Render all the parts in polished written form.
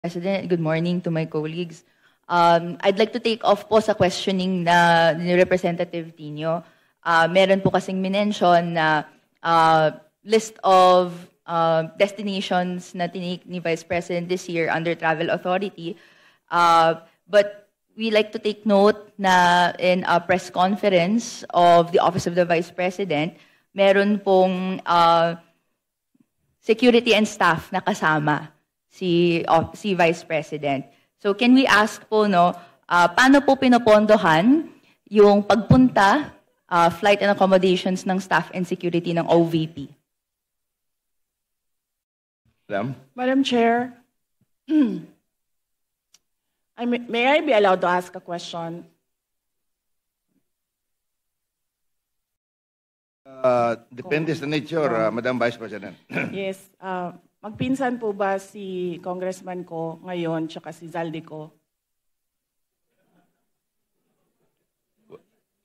President. Good morning to my colleagues. I'd like to take off po sa questioning na ni Representative Tino. Meron po kasing minention na list of destinations na tinake ni Vice President this year under Travel Authority. But we like to take note na in a press conference of the Office of the Vice President, meron pong security and staff na kasama si Vice President. So can we ask po, paano po pinopondohan yung pagpunta, flight and accommodations ng staff and security ng OVP? Madam Chair, may I be allowed to ask a question? Depende sa nature, Madam Vice President. Yes. Magpinsan po ba si Congressman ko ngayon tsaka si Zaldico?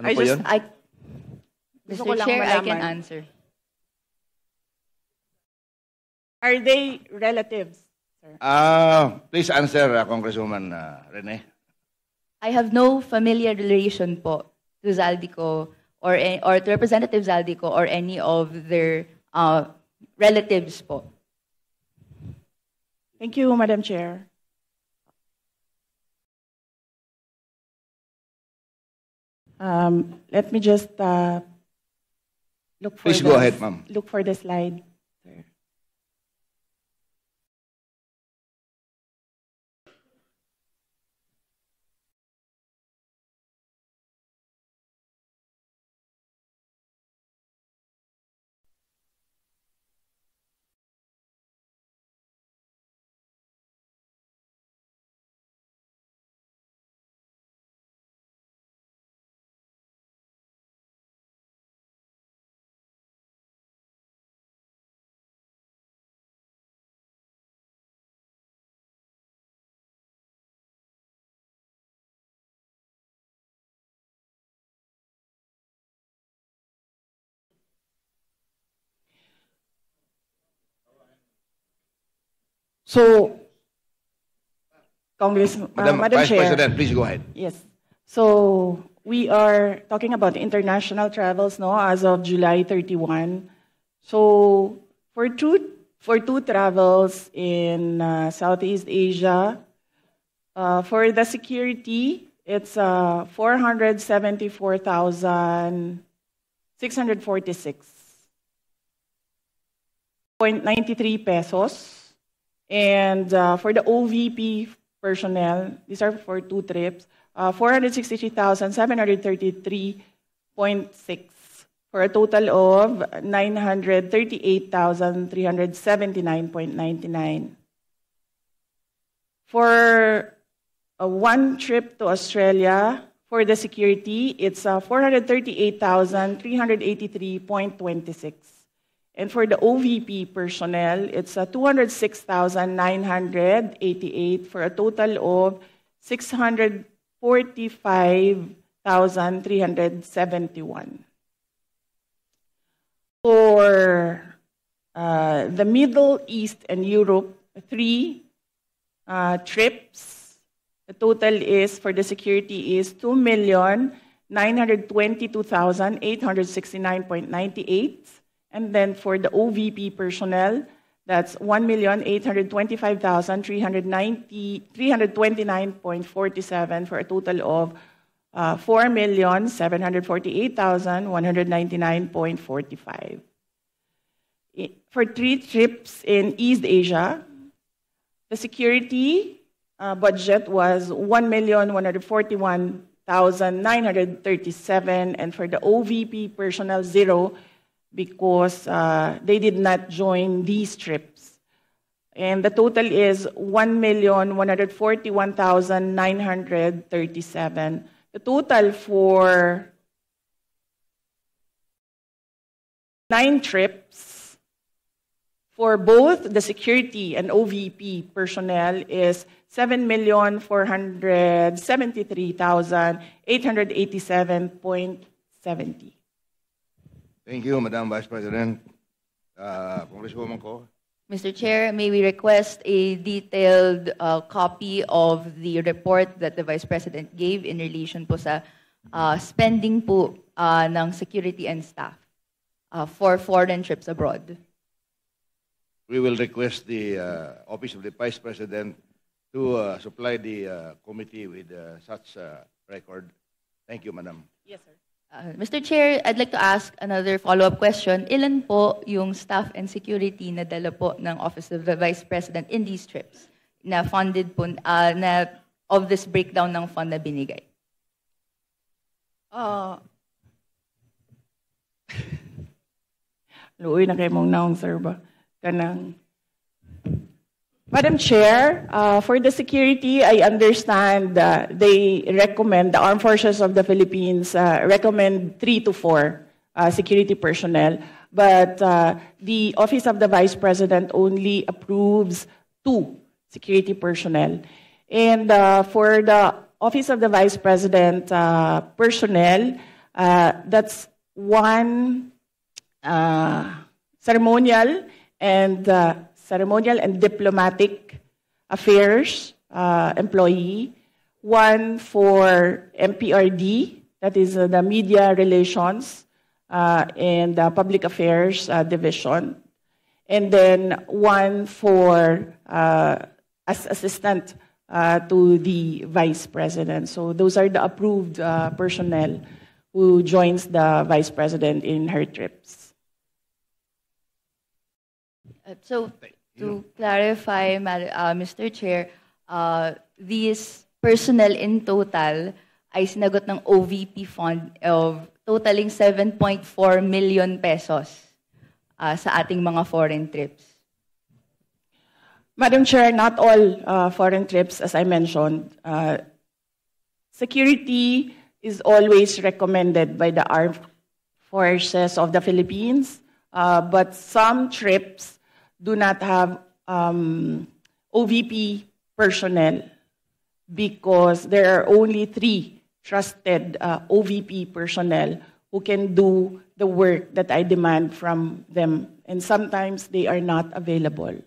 Ano po yun? Mr. Chair, I can answer. Are they relatives, sir? Please answer, Congresswoman Rene. I have no familiar relation po to Zaldico or to Representative Zaldico or any of their relatives po. Thank you, Madam Chair. Let me just look for. Please go ahead, ma'am. Look for the slide, sir. So, Madam Vice Chair, President, please go ahead. yes. So we are talking about international travels, as of July 31. So for two travels in Southeast Asia, for the security, it's 474,646.93 pesos. And for the OVP personnel, these are for two trips, 463,733.6 for a total of 938,379.99. For one trip to Australia, for the security, it's 438,383.26. And for the OVP personnel, it's 206,988 for a total of 645,371. For the Middle East and Europe, 3 trips, the total is for the security is 2,922,869.98. And then for the OVP personnel, that's 1,825,329.47 for a total of 4,748,199.45. For 3 trips in East Asia, the security budget was 1,141,937, and for the OVP personnel, 0, because they did not join these trips. And the total is 1,141,937. The total for 9 trips for both the security and OVP personnel is 7,473,887.70. Thank you, Madam Vice President. Congresswoman ko, Mr. Chair, may we request a detailed copy of the report that the Vice President gave in relation po sa spending po ng security and staff for foreign trips abroad. We will request the Office of the Vice President to supply the committee with such record. Thank you, Madam. Yes, sir. Mr. Chair, I'd like to ask another follow-up question. Ilan po yung staff and security na dala po ng Office of the Vice President in these trips na funded po, na of this breakdown ng fund na binigay? Luoy na kayo mong naong, sir, ba? Kanang. Madam Chair, for the security, I understand they recommend, the Armed Forces of the Philippines recommend 3 to 4 security personnel, but the Office of the Vice President only approves 2 security personnel. And for the Office of the Vice President personnel, that's 1 ceremonial and diplomatic affairs employee, 1 for MPRD, that is the media relations and public affairs division, and then 1 for as assistant to the Vice President. So those are the approved personnel who joins the Vice President in her trips. So, to clarify, Mr. Chair, these personnel in total ay sinagot ng OVP fund of totaling 7.4 million pesos sa ating mga foreign trips. Madam Chair, not all foreign trips, as I mentioned. Security is always recommended by the Armed Forces of the Philippines, but some trips do not have OVP personnel because there are only 3 trusted OVP personnel who can do the work that I demand from them, and sometimes they are not available.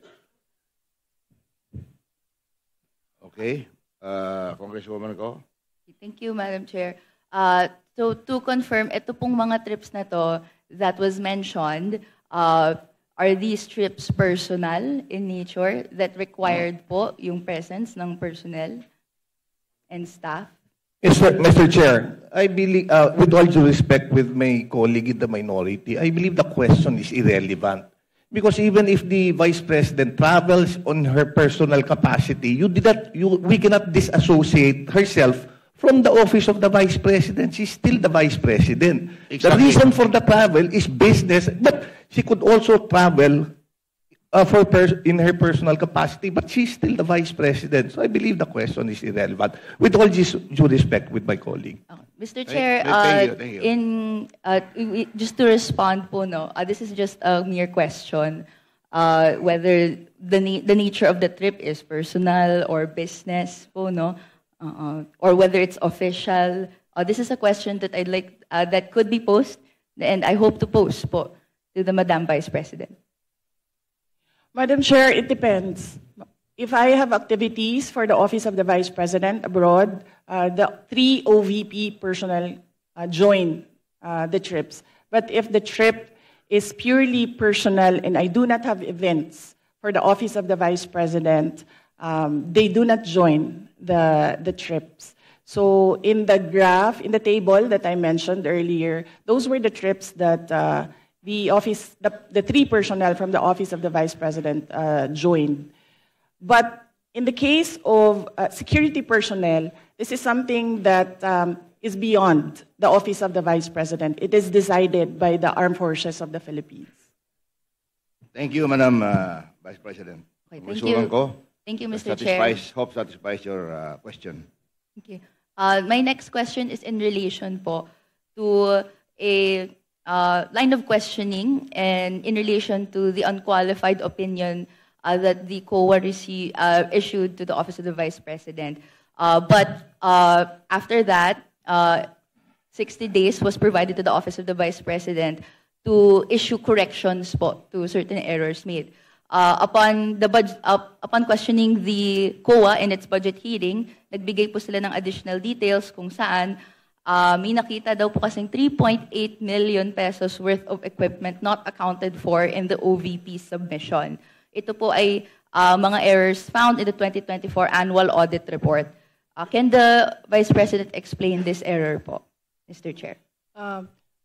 Okay. Congresswoman Go. Thank you, Madam Chair. So to confirm, ito pong mga trips na to that was mentioned, are these trips personal in nature that required po yung presence ng personnel and staff? Yes, Mr. Chair, I believe, with all due respect with my colleague in the minority, I believe the question is irrelevant. Because even if the Vice President travels on her personal capacity, we cannot disassociate herself from the office of the Vice President. She's still the Vice President. Exactly. The reason for the travel is business, but she could also travel in her personal capacity, but she's still the Vice President. So I believe the question is irrelevant. With all due respect with my colleague. Mr. Chair, Thank you. Just to respond po, no, this is just a mere question, whether the nature of the trip is personal or business po, no, or whether it's official. This is a question that I'd like that could be posed, and I hope to post po to the Madam Vice President. Madam Chair, it depends. If I have activities for the Office of the Vice President abroad, the 3 OVP personnel join the trips. But if the trip is purely personal and I do not have events for the Office of the Vice President, they do not join the trips. So in the graph, in the table that I mentioned earlier, those were the trips that the 3 personnel from the Office of the Vice President joined. But in the case of security personnel, this is something that is beyond the Office of the Vice President. It is decided by the Armed Forces of the Philippines. Thank you, Madam Vice President. Okay, thank Congresswoman you. Go. Thank you, Mr. Chair. Hope satisfies your question. Okay. My next question is in relation po to a line of questioning and in relation to the unqualified opinion that the COA issued to the Office of the Vice President. But after that, 60 days was provided to the Office of the Vice President to issue corrections po to certain errors made. upon questioning the COA in its budget hearing, nagbigay po sila ng additional details kung saan may nakita daw po kasing 3.8 million pesos worth of equipment not accounted for in the OVP submission. Ito po ay mga errors found in the 2024 annual audit report. Can the Vice President explain this error po, Mr. Chair?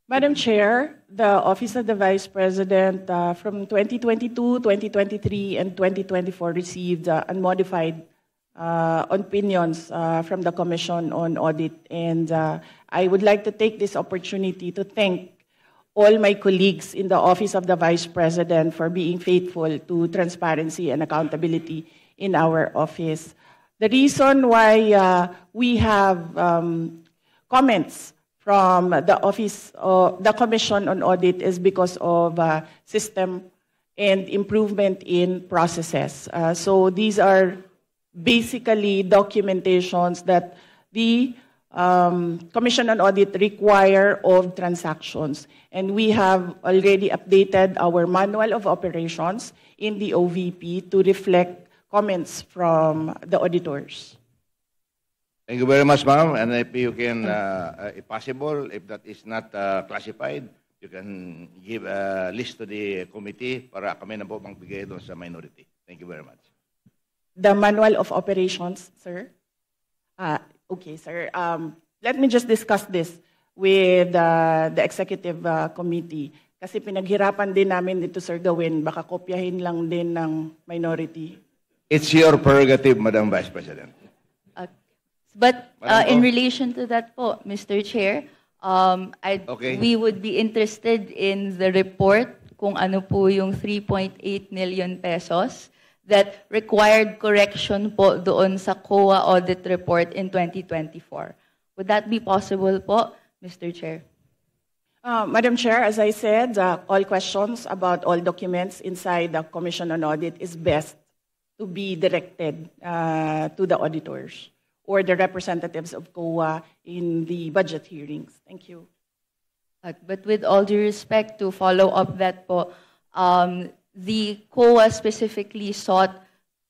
Madam Chair, the Office of the Vice President from 2022, 2023, and 2024 received unmodified opinions from the Commission on Audit. And I would like to take this opportunity to thank all my colleagues in the Office of the Vice President for being faithful to transparency and accountability in our office. The reason why we have comments from the Office of the Commission on Audit is because of system and improvement in processes. So these are basically documentations that the Commission on Audit require of transactions. And we have already updated our manual of operations in the OVP to reflect comments from the auditors. Thank you very much, ma'am. And if you can, if possible, if that is not classified, you can give a list to the committee para kami na po magbigay doon sa minority. Thank you very much. The manual of operations, sir? Okay, sir. Let me just discuss this with the executive committee. Kasi pinaghirapan din namin ito, sir, gawin. Baka kopyahin lang din ng minority. It's your prerogative, Madam Vice President. But in relation to that po, Mr. Chair, we would be interested in the report kung ano po yung 3.8 million pesos that required correction po doon sa COA audit report in 2024. Would that be possible po, Mr. Chair? Madam Chair, as I said, all questions about all documents inside the Commission on Audit is best to be directed to the auditors or the representatives of COA in the budget hearings. Thank you. But with all due respect, to follow up that po, the COA specifically sought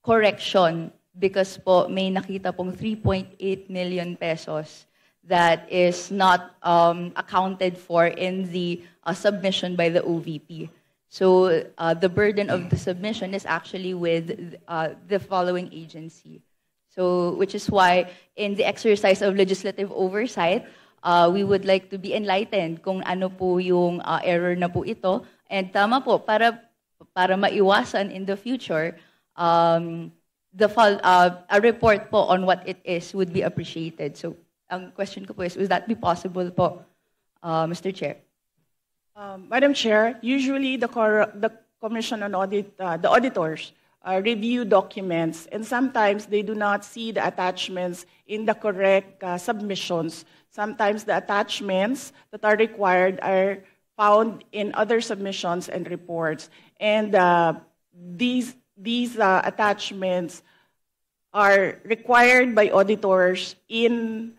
correction because po may nakita pong 3.8 million pesos that is not accounted for in the submission by the OVP. So the burden of the submission is actually with the following agency. So, which is why in the exercise of legislative oversight, we would like to be enlightened kung ano po yung error na po ito. And tama po, para maiwasan in the future, a report po on what it is would be appreciated. So, ang question ko po is, would that be possible po, Mr. Chair? Madam Chair, usually the Commission on Audit, the auditors, review documents, and sometimes they do not see the attachments in the correct submissions. Sometimes the attachments that are required are found in other submissions and reports. And these attachments are required by auditors in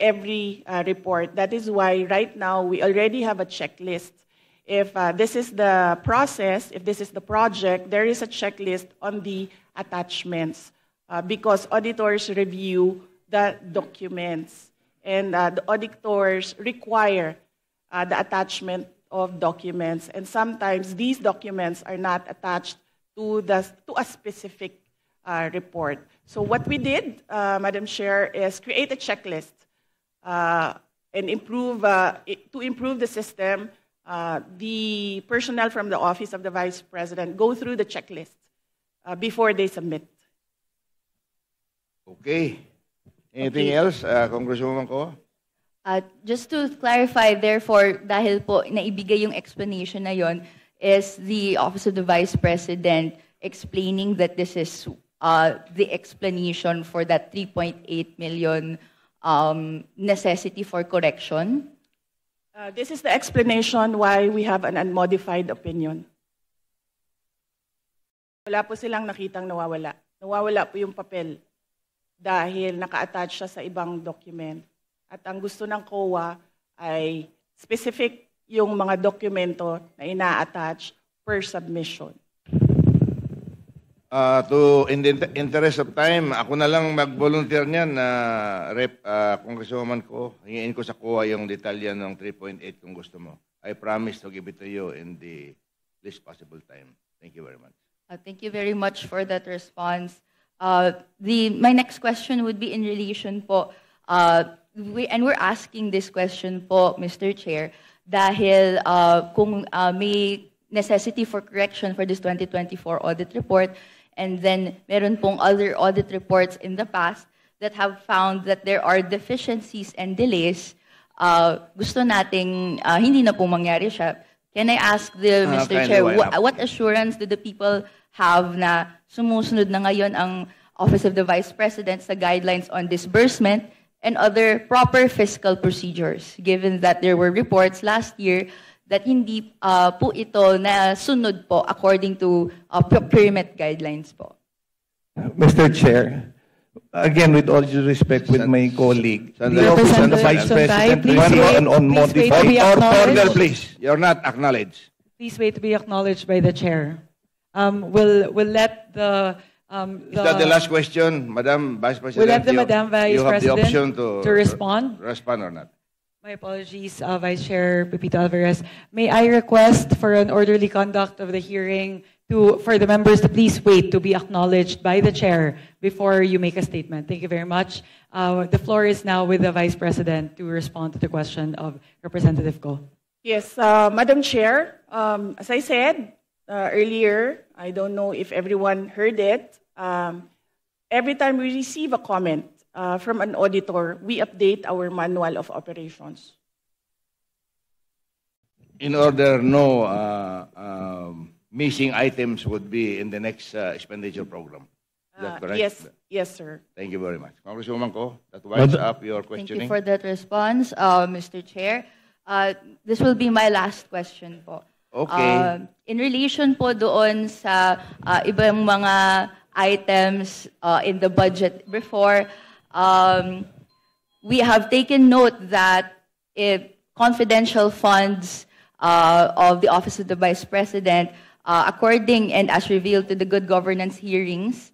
every report. That is why right now we already have a checklist. If this is the process, if this is the project, there is a checklist on the attachments because auditors review the documents and the auditors require the attachment of documents, and sometimes these documents are not attached to a specific report. So what we did, Madam Chair, is create a checklist and to improve the system. The personnel from the Office of the Vice President go through the checklist before they submit. Okay. Anything else, Congresswoman Ko? Just to clarify, therefore, dahil po naibigay yung explanation na yon, is the Office of the Vice President explaining that this is the explanation for that 3.8 million necessity for correction? This is the explanation why we have an unmodified opinion. Wala po silang nakitang nawawala. Nawawala po yung papel dahil naka-attach siya sa ibang document. At ang gusto ng COA ay specific yung mga dokumento na ina-attach per submission. In the interest of time, ako na lang mag-volunteer niyan na congresswoman ko. Hingin ko sa COA yung detalya ng 3.8 kung gusto mo. I promise to give it to you in the least possible time. Thank you very much. Thank you very much for that response. My next question would be in relation po, we're asking this question po, Mr. Chair, dahil kung may necessity for correction for this 2024 audit report, and then meron pong other audit reports in the past that have found that there are deficiencies and delays, gusto nating hindi na po mangyari siya. Can I ask the Mr. Chair, what assurance do the people have na sumusunod na ngayon ang Office of the Vice President sa guidelines on disbursement and other proper fiscal procedures, given that there were reports last year that hindi po ito na sunod po according to procurement guidelines po? Mr. Chair, again, with all due respect with my colleague, the Office of the Vice President on modified Order, please. You're not acknowledged. Please wait to be acknowledged by the chair. We'll let the Is that the last question, Madam Vice President? We'll let the Madam Vice you have the President option to respond. Respond or not? My apologies, Vice Chair Pepito Alvarez. May I request for an orderly conduct of the hearing for the members to please wait to be acknowledged by the chair before you make a statement. Thank you very much. The floor is now with the Vice President to respond to the question of Representative Go. Yes, Madam Chair, as I said earlier, I don't know if everyone heard it, every time we receive a comment from an auditor, we update our manual of operations. In order no missing items would be in the next expenditure program. Is that correct? Yes, sir. Thank you very much. Congresswoman Ko, that winds up your questioning. Thank you for that response, Mr. Chair. This will be my last question po. Okay. In relation po doon sa ibang mga items in the budget before, we have taken note that if confidential funds of the Office of the Vice President, according and as revealed to the good governance hearings,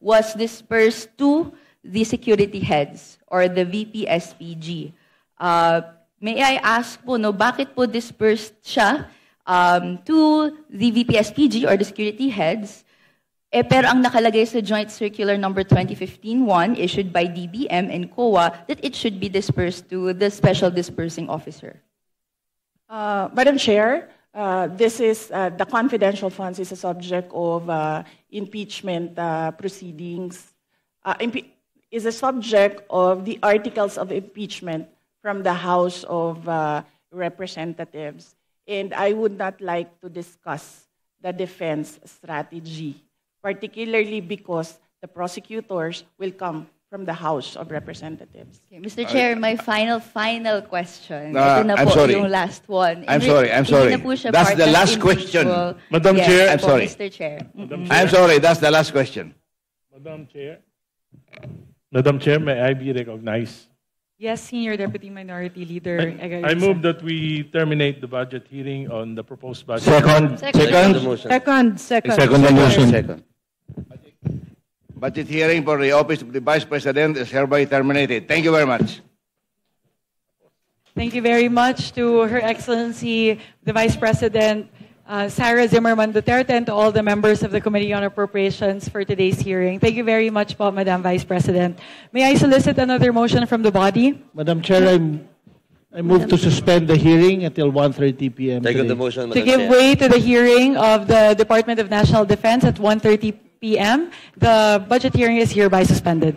was dispersed to the security heads or the VP-SPG. May I ask po, bakit po dispersed siya to the VP-SPG or the security heads, pero ang nakalagay sa Joint Circular Number 2015-1 issued by DBM and COA that it should be dispersed to the Special Disbursing Officer? Madam Chair, this is the confidential funds is a subject of impeachment proceedings. Is a subject of the articles of impeachment from the House of Representatives, and I would not like to discuss the defense strategy, particularly because the prosecutors will come from the House of Representatives. Okay, Mr. Chair, my final question. I'm Ito na po sorry. yung last one. I'm sorry. Hindi na po siya That's part the ng last question. individual- Madam Yes, Chair. I'm po, sorry. Mr. Chair. I'm sorry, that's the last question. Madam Chair, may I be recognized? Yes, Senior Deputy Minority Leader. I move that we terminate the budget hearing on the proposed budget. Second. Second the motion. Budget hearing for the Office of the Vice President is hereby terminated. Thank you very much. Thank you very much to Her Excellency, the Vice President, Sara Zimmerman Duterte, and to all the members of the Committee on Appropriations for today's hearing. Thank you very much po, Madam Vice President. May I solicit another motion from the body? Madam Chair, I move to suspend the hearing until 1:30 p.m. Second today. the motion, To Madam give Chair. way to the hearing of the Department of National Defense at 1:30 p.m., the budget hearing is hereby suspended.